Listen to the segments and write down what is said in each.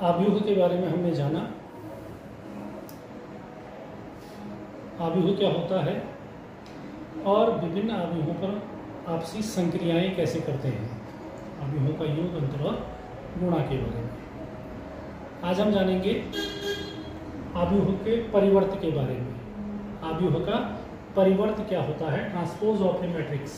आव्यूह के बारे में हमने जाना। आव्यूह क्या होता है और विभिन्न आव्यूहों पर आपसी संक्रियाएं कैसे करते हैं, आव्यूहों का योग, अंतर और गुणा के बारे में आज हम जानेंगे। आव्यूह के परिवर्त के बारे में, आव्यूह का परिवर्त क्या होता है, transpose of a matrix.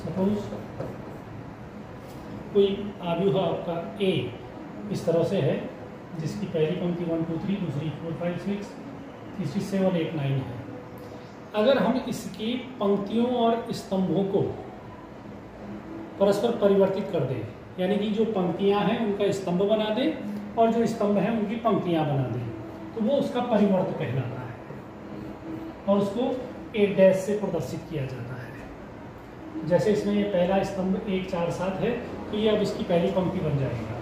Suppose कोई आव्यूह आपका ए इस तरह से है, जिसकी पहली पंक्ति 1 2 3, दूसरी 4 5 6, तीसरी 7 8 9 है। अगर हम इसकी पंक्तियों और स्तंभों को परस्पर परिवर्तित कर दें, यानी कि जो पंक्तियां हैं उनका स्तंभ बना दें और जो स्तंभ हैं उनकी पंक्तियां बना दें, तो वो उसका परिवर्त कहलाता है और उसको ए डैश से प्रदर्शित किया जाता है। जैसे इसमें ये पहला स्तंभ 1 4 7 है, तो ये अब इसकी पहली पंक्ति बन जाएगा।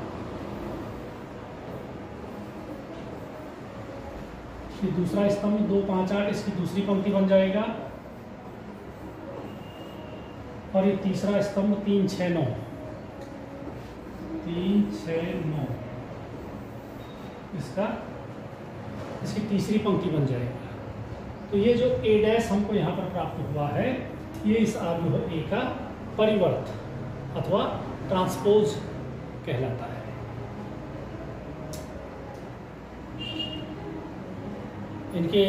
ये दूसरा स्तंभ 2 5 8, इसकी दूसरी पंक्ति बन जाएगा। और ये तीसरा स्तंभ 3 6 9, 3 6 9, इसकी तीसरी पंक्ति बन जाएगी। तो ये जो ए डैश हमको यहाँ पर प्राप्त हुआ है, ये इस आव्यूह ए का परिवर्त अथवा ट्रांसपोज कहलाता है। इनके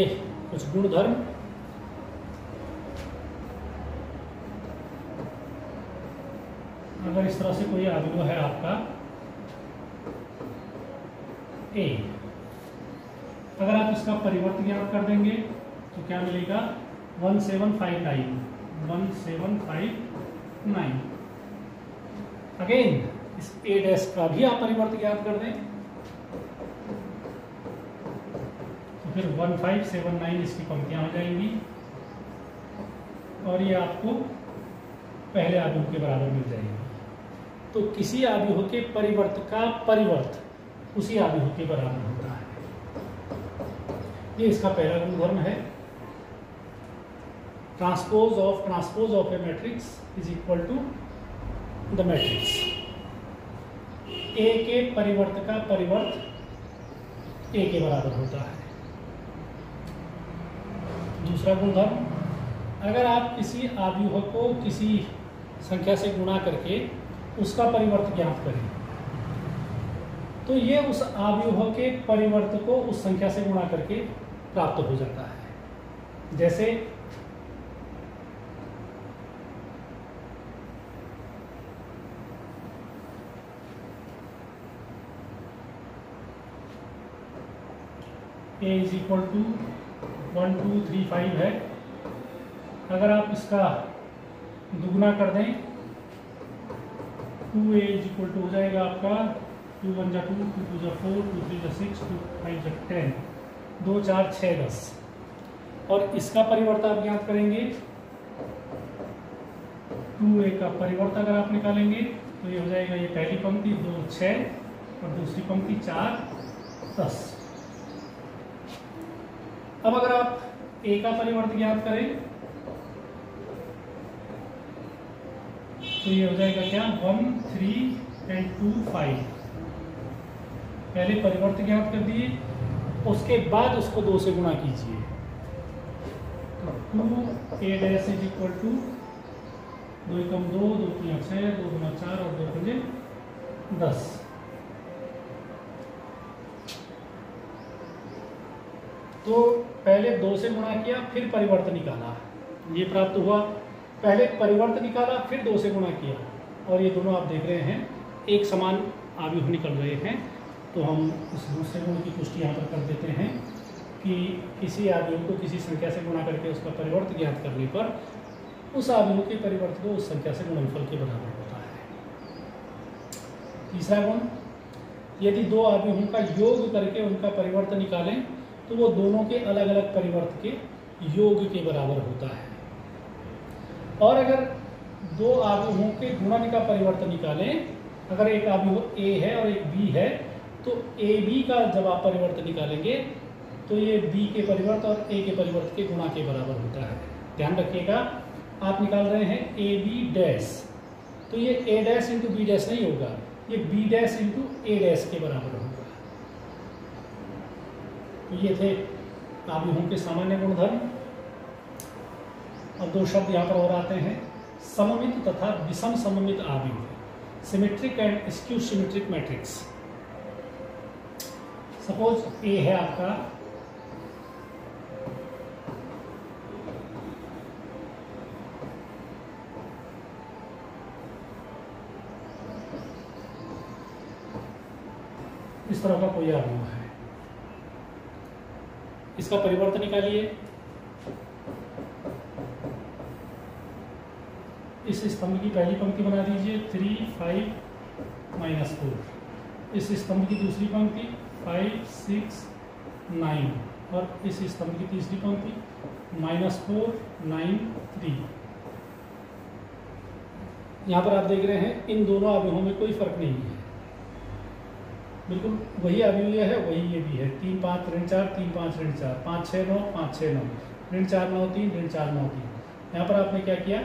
कुछ गुणधर्म, अगर इस तरह से कोई आव्यूह है आपका ए, अगर आप इसका परिवर्त ज्ञात कर देंगे तो क्या मिलेगा, 1 7 5 9, 1 7 5 9। अगेन इस ए डैश का भी आप परिवर्त ज्ञात कर दें तो फिर 1 5 7 9 इसकी पंक्तियां हो जाएंगी और ये आपको पहले आव्यूह के बराबर मिल जाएगी। तो किसी आव्यूह के परिवर्त का परिवर्त उसी आव्यूह के बराबर होता है। ये इसका पहला गुणधर्म है। Transpose of a matrix is equal to the matrix. A के परिवर्त का परिवर्त ए के बराबर होता है। दूसरा गुणधर्म, अगर आप किसी आव्यूह को किसी संख्या से गुणा करके उसका परिवर्त ज्ञात करें, तो ये उस आव्यूह के परिवर्त को उस संख्या से गुणा करके प्राप्त हो जाता है। जैसे a इज इक्वल टू 1 2 3 5 है। अगर आप इसका दुगुना कर दें, 2a इज इक्वल टू हो जाएगा आपका 2 1 जा 2, 2 2 जा 4, 2 3 जा 6, 2 5 जा 10, 2 4 6 10। और इसका परिवर्त आप ज्ञात करेंगे, 2a का परिवर्त अगर आप निकालेंगे तो ये हो जाएगा, ये पहली पंक्ति 2 6 और दूसरी पंक्ति 4 10। अब अगर आप a का परिवर्त ज्ञात करें तो ये हो जाएगा क्या, 1 3 एंड 2 5। पहले परिवर्त ज्ञात कर दिए, उसके बाद उसको 2 से गुणा कीजिए। तो 2a dash is equal to 2 कम 2, 2 3 6, 2 गुना 4 और 2 पंजे 10। तो पहले 2 से गुणा किया, फिर परिवर्त निकाला, ये प्राप्त हुआ। पहले परिवर्त निकाला, फिर 2 से गुणा किया, और ये दोनों आप देख रहे हैं एक समान आव्यूह निकल रहे हैं। तो हम इस दूसरे गुण की पुष्टि यहाँ पर कर देते हैं कि किसी आव्यूह को किसी संख्या से गुणा करके उसका परिवर्त ज्ञात करने पर उस आव्यूह के परिवर्त को उस संख्या से गुणनफल के बराबर होता है। तीसरा गुण, यदि दो आव्यूहों का योग करके उनका परिवर्त निकालें तो वो दोनों के अलग अलग परिवर्त के योग के बराबर होता है। और अगर दो आव्यूहों के गुणन का परिवर्त निकालें, अगर एक आव्यूह a है और एक b है, तो ab का जब आप परिवर्त निकालेंगे तो ये बी के परिवर्त और ए के परिवर्त के गुणा के बराबर होता है। ध्यान रखिएगा, आप निकाल रहे हैं ए बी डैश, तो ये ए डैश इंटू बी डैश नहीं होगा, ये बी डैश इंटू ए डैश के बराबर होगा। तो ये थे आव्यूहों के सामान्य गुणधर्म। और दो शब्द यहाँ पर और आते हैं, सममित तथा विषम सममित आव्यूह, symmetric and skew symmetric matrix. Suppose A है आपका इस तरह का कोई आव्यूह है, इसका परिवर्त निकालिए। इस स्तंभ की पहली पंक्ति बना दीजिए 3 5 -4, इस स्तंभ की दूसरी पंक्ति 5 6 9 और इस स्तंभ की तीसरी पंक्ति -4 9 3। यहाँ पर आप देख रहे हैं इन दोनों आव्यूहों में कोई फर्क नहीं है, बिल्कुल वही आव्यूह है, वही ये भी है। 3 5 ऋण 4 3 5 ऋण 4 5 6 9 5 6 9 ऋण 4 9 3 ऋण 4 9 3। यहाँ पर आपने क्या किया,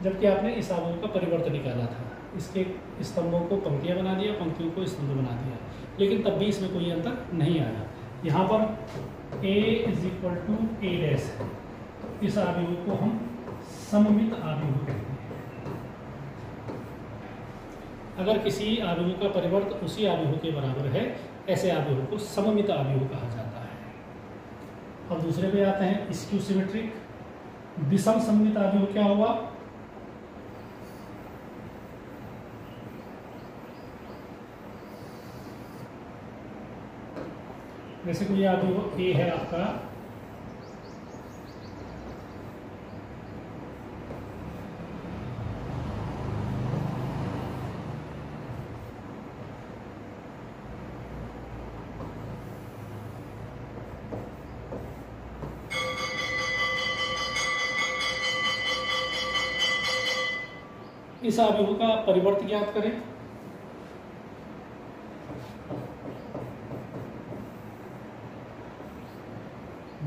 जबकि आपने इस आव्यूह का परिवर्तन निकाला था, इसके स्तंभों को पंक्तियाँ बना दिया, पंक्तियों को स्तंभ बना दिया, लेकिन तब भी इसमें कोई अंतर नहीं आया। यहाँ पर a = a डैश है, इस आव्यूह को हम सममित आव्यूह कहते हैं। अगर किसी आव्यूह का परिवर्त उसी आव्यूह के बराबर है, ऐसे आव्यूह को सममित आव्यूह कहा जाता है। अब दूसरे पे आते हैं, स्क्यू सिमेट्रिक। विषम सममित आव्यूह क्या हुआ, जैसे कोई आव्यूह ए है आपका, इस आव्यूह का परिवर्त ज्ञात करें।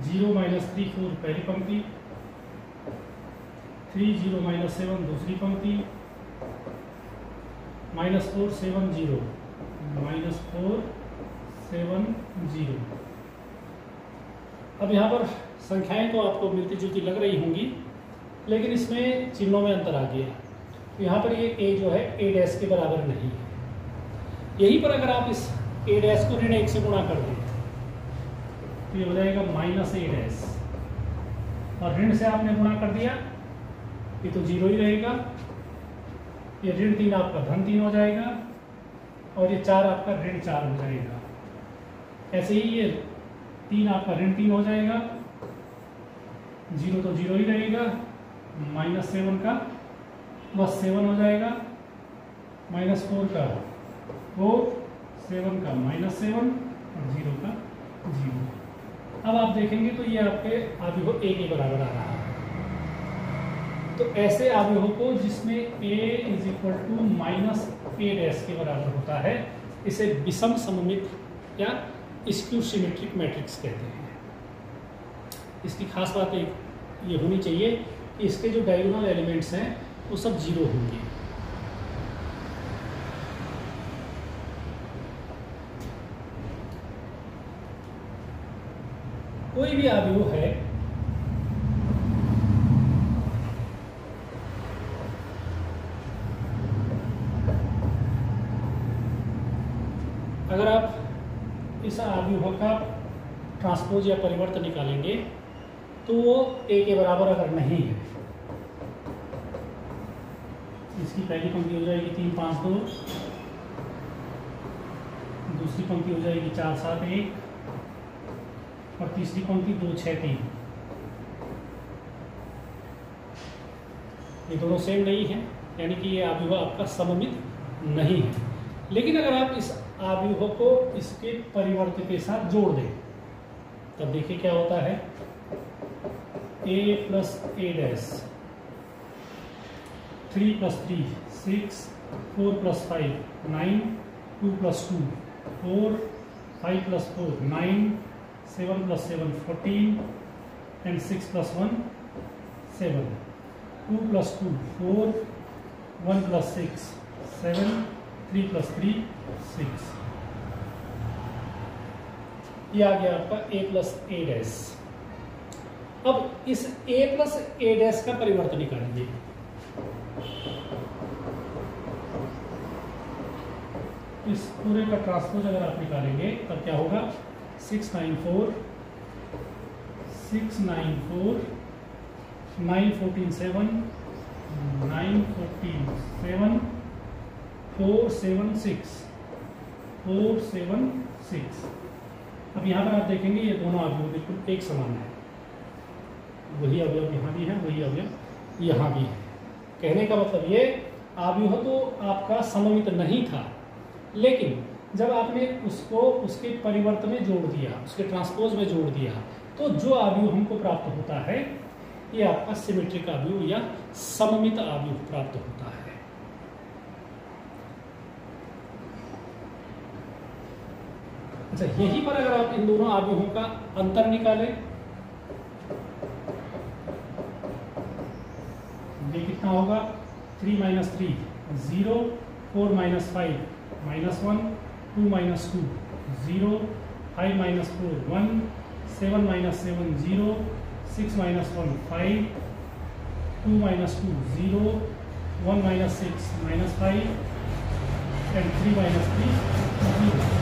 जीरो -3 4 पहली पंक्ति, 3 0 -7 दूसरी पंक्ति, -4 7 0 -4 7 0। अब यहाँ पर संख्याएं तो आपको मिलती जुलती लग रही होंगी, लेकिन इसमें चिन्हों में अंतर आ गया। तो यहाँ पर ये a जो है a डैश के बराबर नहीं है। यहीं पर अगर आप इस a डैश को ऋण 1 से गुणा कर दें तो ये हो जाएगा -a डैश, और ऋण से आपने गुणा कर दिया, ये तो 0 ही रहेगा। ये ऋण 3 आपका धन 3 हो जाएगा, और ये 4 आपका ऋण 4 हो जाएगा। ऐसे ही ये 3 आपका ऋण 3 हो जाएगा, 0 तो 0 ही रहेगा, -7 का बस 7 हो जाएगा, -4 का 4 7 का -7 और 0 का 0। अब आप देखेंगे तो ये आपके आव्यूह a के बराबर आ रहा है। तो ऐसे आव्यूह को जिसमें a = -a डैश के बराबर होता है, इसे विषम सममित या स्क्यू सिमेट्रिक मैट्रिक्स कहते हैं। इसकी खास बात ये होनी चाहिए कि इसके जो डायगोनल एलिमेंट्स हैं वो सब 0 होंगे। कोई भी आव्यूह है अगर आप इस आव्यूह का ट्रांसपोज या परिवर्तन निकालेंगे तो वो a के बराबर अगर नहीं है, इसकी पहली पंक्ति हो जाएगी 3 5 2, दूसरी पंक्ति हो जाएगी 4 7 1 और तीसरी पंक्ति 2 6 3। ये दोनों सेम नहीं है, यानी कि ये आव्यूह आपका सममित नहीं है। लेकिन अगर आप इस आव्यूह को इसके परिवर्त के साथ जोड़ दें, तब देखिए क्या होता है। a + a dash, 3 + 3 6, 4 + 5 9, 2 + 2 4, 5 + 4 9, 7 + 7 14 and 6 + 1 7, 2 + 2 4, 1 + 6 7, 3 + 3 6। ये आ गया आपका a + a'। अब इस a + a' का परिवर्तन निकालेंगे। इस पूरे का ट्रांसपोज अगर आप निकालेंगे तब क्या होगा, 6 9 4 6 9 4 9 14 7 9 14 7 4 7 6 4 7 6। अब यहाँ पर आप देखेंगे ये दोनों अवयव बिल्कुल एक समान है, वही अवयव यहाँ भी है, वही अवयव यहाँ भी है। कहने का मतलब ये अवयव तो आपका सममित नहीं था, लेकिन जब आपने उसको उसके परिवर्त में जोड़ दिया, उसके ट्रांसपोज में जोड़ दिया, तो जो अवयव हमको प्राप्त होता है ये आपका सिमेट्रिक अवयव या सममित अवयव प्राप्त होता है। अच्छा, यहीं पर अगर आप इन दोनों अवयवों का अंतर निकालें, ये कितना होगा, 3 - 3 0, 4 - 5 -1, 2 - 2 0, 5 - 4 1, 7 - 7 0, 6 - 1 5, 2 - 2 0, 1 - 6 -5 and 3 - 3 0।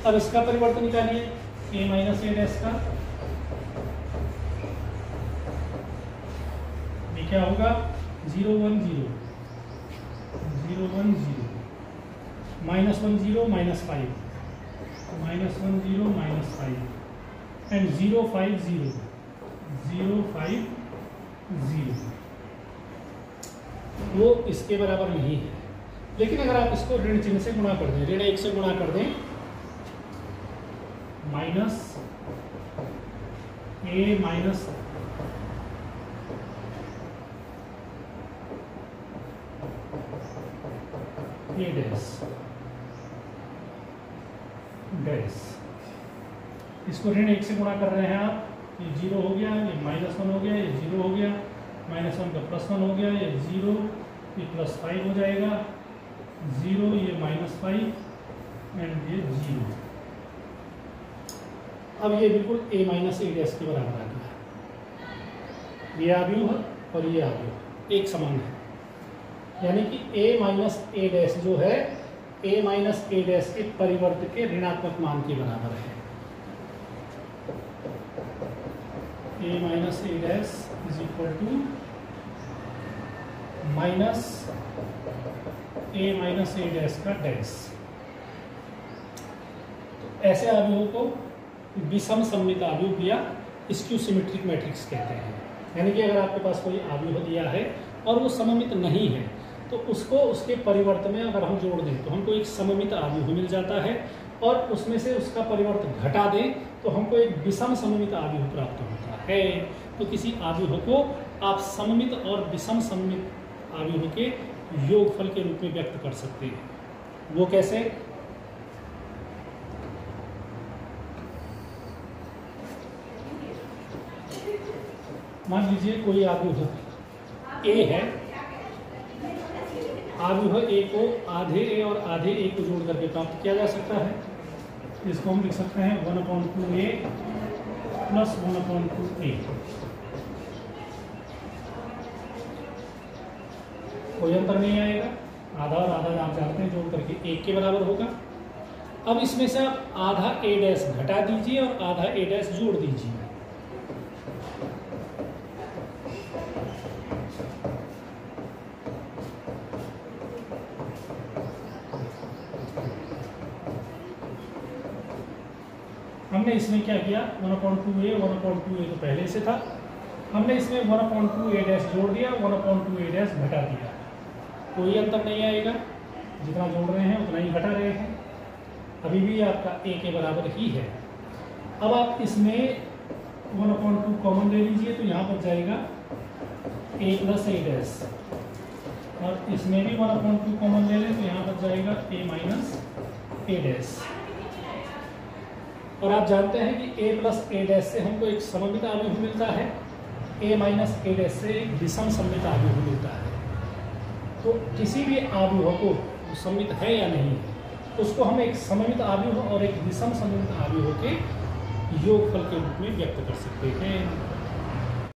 अब इसका परिवर्तन निकालिए, a - a' का। ये क्या होगा, 0 1 0 0 1 0 -1 0 -5 -1 0 -5 and 0 5 0 0 5 0। वो इसके बराबर नहीं है, लेकिन अगर आप इसको ऋण चिन्ह से गुणा कर दें, ऋण 1 से गुणा कर दें, minus a minus a dash dash, इसको ऋण 1 से गुणा कर रहे हैं आप, ये 0 हो गया, ये -1 हो गया, ये 0 हो गया, -1 का +1 हो गया, ये 0, ये +5 हो जाएगा, 0 ये -5 एंड ये 0। अब ये बिल्कुल a - a' के बराबर आ गया। ये अवयव है और ये अवयव एक समान है, यानी कि a - a' जो है a - a' के परिवर्त के ऋणात्मक मान के बराबर है। a - a' is equal to minus a - a' का डैश। तो ऐसे अवयवों को विषम सममित अवयव या स्क्यू सिमेट्रिक मैट्रिक्स कहते हैं। यानी कि अगर आपके पास कोई अवयव दिया है और वो सममित नहीं है, तो उसको उसके परिवर्त में अगर हम जोड़ दें तो हमको एक सममित अवयव मिल जाता है, और उसमें से उसका परिवर्त घटा दें तो हमको एक विषम सममित अवयव प्राप्त होता है। तो किसी अवयव को आप सममित और विषम सममित अवयव के योगफल के रूप में व्यक्त कर सकते हैं। वो कैसे? मान लीजिए कोई अवयव a है, अवयव a को आधे a और आधे a को जोड़ करके प्राप्त किया जा सकता है। इसको हम लिख सकते हैं 1/2a + 1/2a। कोई अंतर नहीं आएगा, आधा और आधा आप जानते हैं जोड़ करके 1 के बराबर होगा। अब इसमें से आप आधा a' घटा दीजिए और आधा a' जोड़ दीजिए। हमने इसमें क्या किया, 1/2a 1/2a तो पहले से था, हमने इसमें 1/2a' जोड़ दिया, 1/2a' घटा दिया। कोई अंतर नहीं आएगा, जितना जोड़ रहे हैं उतना ही घटा रहे हैं, अभी भी आपका a के बराबर ही है। अब आप इसमें 1/2 कॉमन ले लीजिए, तो यहाँ पर जाएगा a + a', और इसमें भी 1/2 कॉमन ले लें तो यहाँ पर जाएगा a माइनस a डैश। और आप जानते हैं कि a प्लस a डैश से हमको एक सममित आव्यूह मिलता है, a माइनस a डैश से एक विषम सममित आव्यूह मिलता है। तो किसी भी आव्यूह को सममित है या नहीं है उसको हम एक सममित आव्यूह और एक विषम सममित आव्यूह के योगफल के रूप में व्यक्त कर सकते हैं।